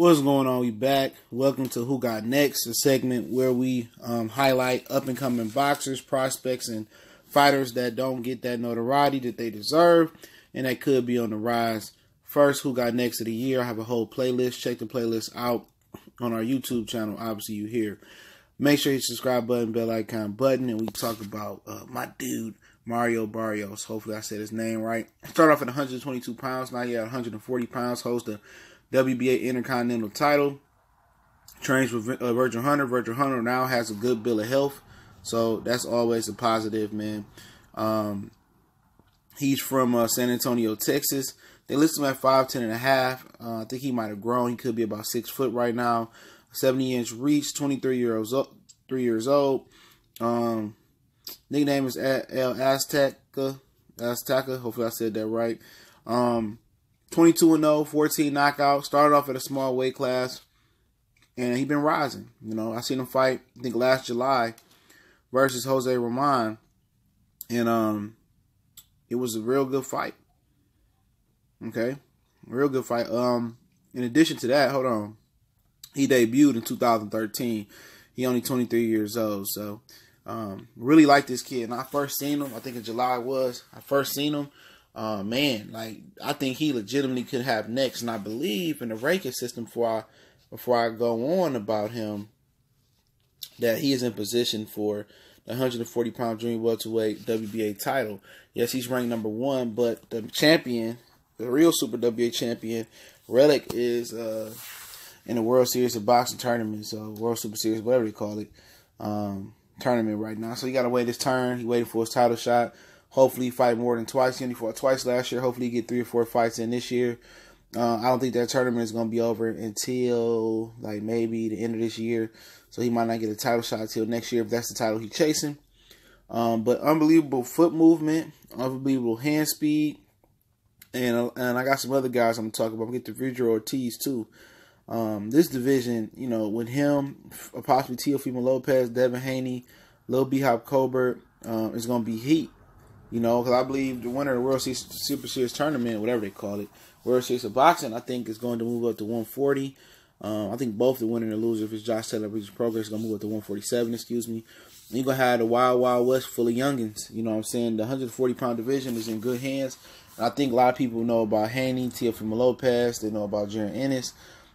What's going on? We back. Welcome to Who Got Next, a segment where we highlight up-and-coming boxers, prospects, and fighters that don't get that notoriety that they deserve and that could be on the rise. First, Who Got Next of the year. I have a whole playlist. Check the playlist out on our YouTube channel. Obviously, you here. Make sure you hit the subscribe button, bell icon button, and we talk about my dude, Mario Barrios. Hopefully, I said his name right. Start off at 122 pounds. Now you're at 140 pounds. Holds the WBA Intercontinental title. Trains with Virgil Hunter. Virgil Hunter now has a good bill of health, so that's always a positive, man. He's from San Antonio, Texas. They list him at 5'10 and a half. I think he might have grown. He could be about 6 foot right now. 70-inch reach. 23 years old. Nickname is El Azteca. Hopefully I said that right. 22-0, 14 knockouts. Started off at a small weight class, and he's been rising. You know, I seen him fight, I think last July, versus Jose Roman, and it was a real good fight. Okay, real good fight. In addition to that, hold on, he debuted in 2013. He only 23 years old, so really like this kid. And I first seen him, I think in July I first seen him. Man, like I think he legitimately could have next, and I believe in the ranking system before I go on about him that he is in position for the 140-pound Jr.Welterweight WBA title. Yes, he's ranked number 1, but the champion, the real Super WBA champion, Relic, is in the World Series of Boxing tournament, so World Super Series, whatever they call it, tournament right now. So he got to wait his turn. He waited for his title shot. Hopefully he fight more than twice. He only fought twice last year. Hopefully he get 3 or 4 fights in this year. I don't think that tournament is going to be over until like maybe the end of this year. So he might not get a title shot until next year if that's the title he's chasing. But unbelievable foot movement, unbelievable hand speed. And I got some other guys I'm going to talk about. I'm going to get to Vidro Ortiz too. This division, you know, with him, possibly Teofimo Lopez, Devin Haney, Lil B-Hop Colbert, is going to be heat. You know, because I believe the winner of the World Series Super Series tournament, whatever they call it, World Series of Boxing, I think is going to move up to 140. I think both the winner and the loser, if it's Josh Taylor or Regis Progress, is going to move up to 147, excuse me. And you're going to have the Wild Wild West full of youngins. You know what I'm saying? The 140-pound division is in good hands. And I think a lot of people know about Haney, Teofimo Lopez, they know about Jaron Ennis,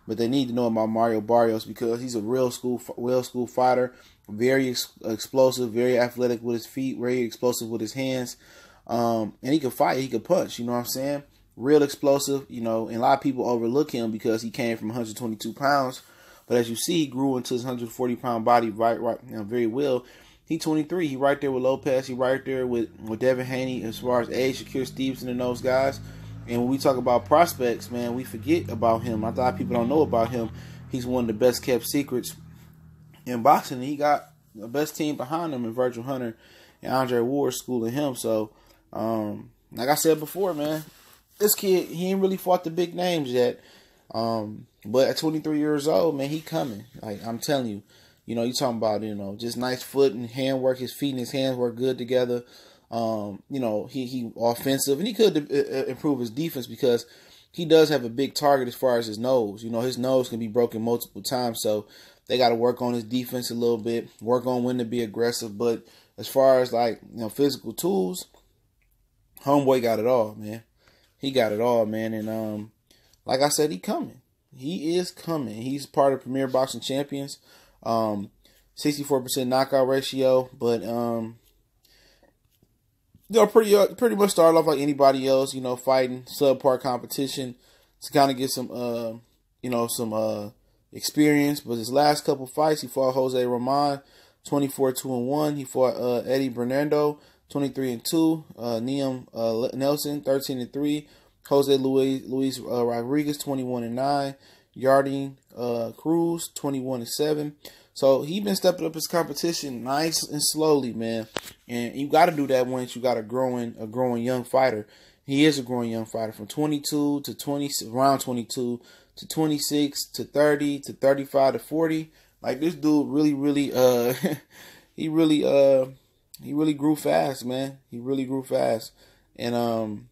but they need to know about Mario Barrios because he's a real school fighter. Very explosive, very athletic with his feet, very explosive with his hands. And he can fight, he can punch, you know what I'm saying? Real explosive, you know, and a lot of people overlook him because he came from 122 pounds. But as you see, he grew into his 140-pound body right, you know, very well. He 23, he right there with Lopez, he right there with Devin Haney as far as age, Shakur Stevenson and those guys. And when we talk about prospects, man, we forget about him. A lot of people don't know about him. He's one of the best kept secrets in boxing. He got the best team behind him in Virgil Hunter and Andre Ward schooling him. So, like I said before, man, this kid, he ain't really fought the big names yet. But at 23 years old, man, he coming. Like, I'm telling you, you know, you talking about, you know, just nice foot and hand work. His feet and his hands work good together. You know, he offensive, and he could improve his defense because he does have a big target as far as his nose. You know, his nose can be broken multiple times, so they got to work on his defense a little bit, work on when to be aggressive. But as far as, like, you know, physical tools, homeboy got it all, man. He got it all, man. And like I said, he coming. He is coming. He's part of Premier Boxing Champions. 64% knockout ratio, but you know, pretty much started off like anybody else. You know, fighting subpar competition to kind of get some you know, some experience. But his last couple fights, he fought Jose Roman, 24-2-1. He fought Eddie Bernardo, 23-2. Liam Nelson, 13-3. Jose Luis Rodriguez, 21-9. Yardine Cruz, 21-7. So he been stepping up his competition nice and slowly, man. And you got to do that once you got a growing young fighter. He is a growing young fighter from 22 to 20, around 22 to 26 to 30 to 35 to 40. Like, this dude really he really grew fast, man. He really grew fast. And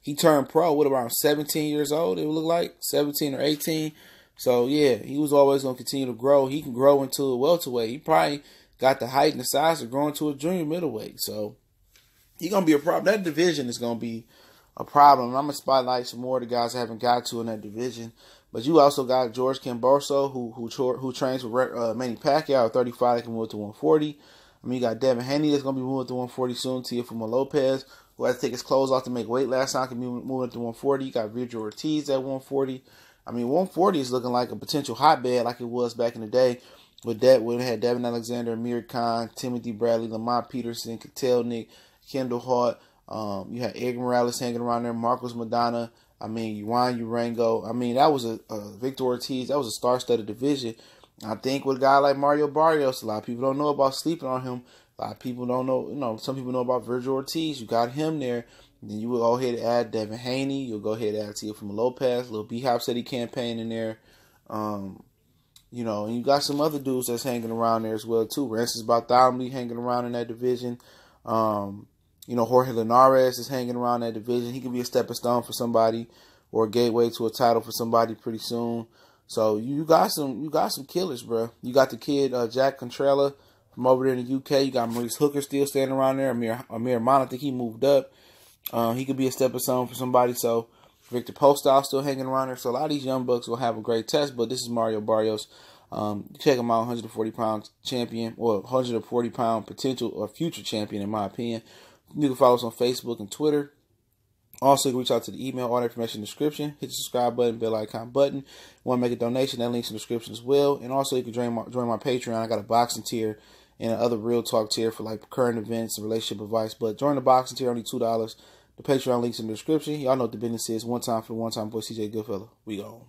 he turned pro with around 17 years old, it would look like 17 or 18. So, yeah, he was always going to continue to grow. He can grow into a welterweight. He probably got the height and the size to grow into a junior middleweight. So, he's going to be a problem. That division is going to be a problem. I'm going to spotlight some more of the guys I haven't got to in that division. But you also got George Camboso, who trains with Manny Pacquiao at 35. They can move to 140. I mean, you got Devin Haney that's going to be moving to 140 soon. Teofimo Lopez, who had to take his clothes off to make weight last time, can be moving to 140. You got Virgil Ortiz at 140. I mean, 140 is looking like a potential hotbed like it was back in the day with that when it had Devin Alexander, Amir Khan, Timothy Bradley, Lamont Peterson, Katelnik, Kendall Hart. You had Edgar Morales hanging around there, Marcos Madonna. I mean, Juan Urango. I mean, that was a Victor Ortiz. That was a star-studded division. I think with a guy like Mario Barrios, a lot of people don't know about sleeping on him. A lot of people don't know, some people know about Virgil Ortiz. You got him there. Then you will go ahead and add Devin Haney. You'll go ahead and add Teofimo Lopez. Little B-Hop City campaign in there. And you got some other dudes that's hanging around there as well, too. Rancis Bartholomew hanging around in that division. Jorge Linares is hanging around that division. He could be a stepping stone for somebody or a gateway to a title for somebody pretty soon. So you got some killers, bro. You got the kid Jack Contrella from over there in the UK. You got Maurice Hooker still standing around there. Amir Mon, I think he moved up. He could be a stepping stone for somebody. So Victor Postol still hanging around there. So a lot of these young bucks will have a great test. But this is Mario Barrios. Check him out, 140-pound champion, or 140-pound potential or future champion, in my opinion. You can follow us on Facebook and Twitter. Also, you can reach out to the email, all the information in the description. Hit the subscribe button, bell icon button. Want to make a donation, that link's in the description as well. And also, you can join my Patreon. I got a boxing tier and another real talk tier for like current events and relationship advice. But join the boxing tier, only $2. The Patreon link's in the description. Y'all know what the business is. One time for the one time boy, CJ Goodfella. We go.